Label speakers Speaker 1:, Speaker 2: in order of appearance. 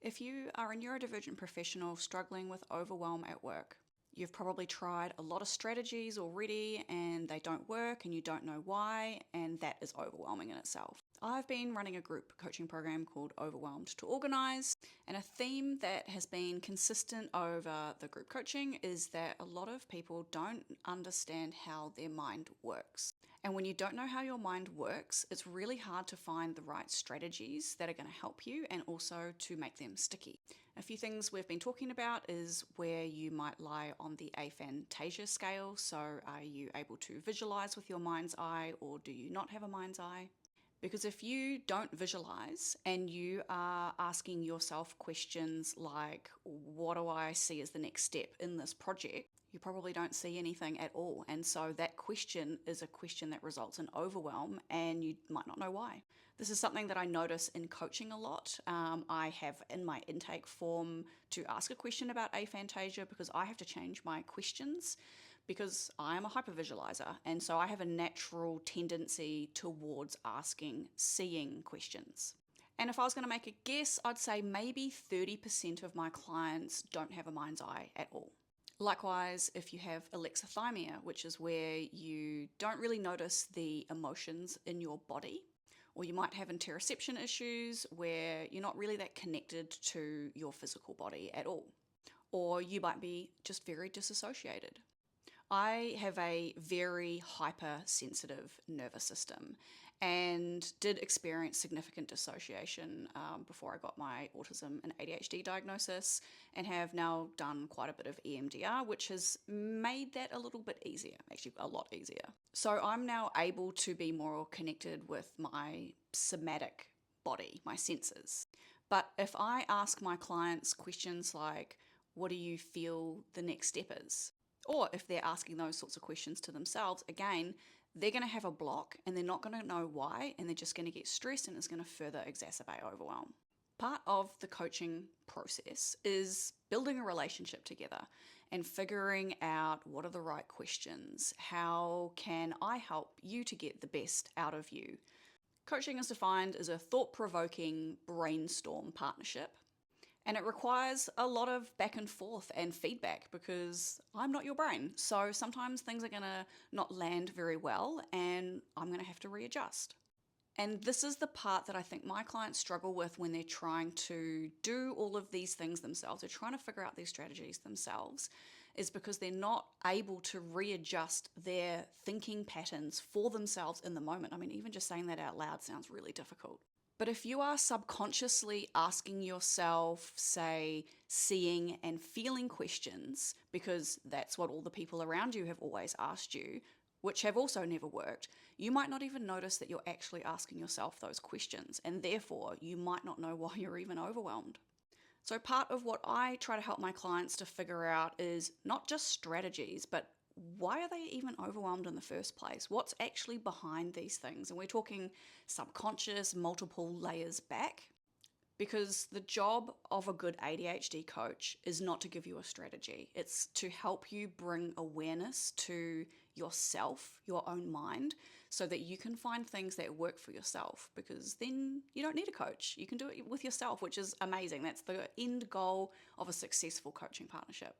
Speaker 1: If you are a neurodivergent professional struggling with overwhelm at work, you've probably tried a lot of strategies already and they don't work and you don't know why, and that is overwhelming in itself. I've been running a group coaching program called Overwhelmed to Organize, and a theme that has been consistent over the group coaching is that a lot of people don't understand how their mind works. And when you don't know how your mind works, it's really hard to find the right strategies that are going to help you and also to make them sticky. A few things we've been talking about is where you might lie on the aphantasia scale. So are you able to visualize with your mind's eye, or do you not have a mind's eye? Because if you don't visualize and you are asking yourself questions like, what do I see as the next step in this project? You probably don't see anything at all. And so that question is a question that results in overwhelm, and you might not know why. This is something that I notice in coaching a lot. I have in my intake form to ask a question about aphantasia because I have to change my questions because I am a hypervisualizer, and so I have a natural tendency towards asking seeing questions. And if I was going to make a guess, I'd say maybe 30% of my clients don't have a mind's eye at all. Likewise, if you have alexithymia, which is where you don't really notice the emotions in your body, or you might have interoception issues where you're not really that connected to your physical body at all, or you might be just very disassociated. I have a very hypersensitive nervous system and did experience significant dissociation before I got my autism and ADHD diagnosis, and have now done quite a bit of EMDR, which has made that a little bit easier, actually a lot easier. So I'm now able to be more connected with my somatic body, my senses. But if I ask my clients questions like, what do you feel the next step is? Or if they're asking those sorts of questions to themselves, again, they're going to have a block and they're not going to know why, and they're just going to get stressed, and it's going to further exacerbate overwhelm. Part of the coaching process is building a relationship together and figuring out what are the right questions. How can I help you to get the best out of you? Coaching is defined as a thought-provoking brainstorm partnership. And it requires a lot of back and forth and feedback because I'm not your brain. So sometimes things are going to not land very well and I'm going to have to readjust. And this is the part that I think my clients struggle with when they're trying to do all of these things themselves. They're trying to figure out these strategies themselves, is because they're not able to readjust their thinking patterns for themselves in the moment. I mean, even just saying that out loud sounds really difficult. But if you are subconsciously asking yourself, say, seeing and feeling questions, because that's what all the people around you have always asked you, which have also never worked, you might not even notice that you're actually asking yourself those questions, and therefore you might not know why you're even overwhelmed. So part of what I try to help my clients to figure out is not just strategies, but why are they even overwhelmed in the first place? What's actually behind these things? And we're talking subconscious, multiple layers back. Because the job of a good ADHD coach is not to give you a strategy. It's to help you bring awareness to yourself, your own mind, so that you can find things that work for yourself, because then you don't need a coach. You can do it with yourself, which is amazing. That's the end goal of a successful coaching partnership.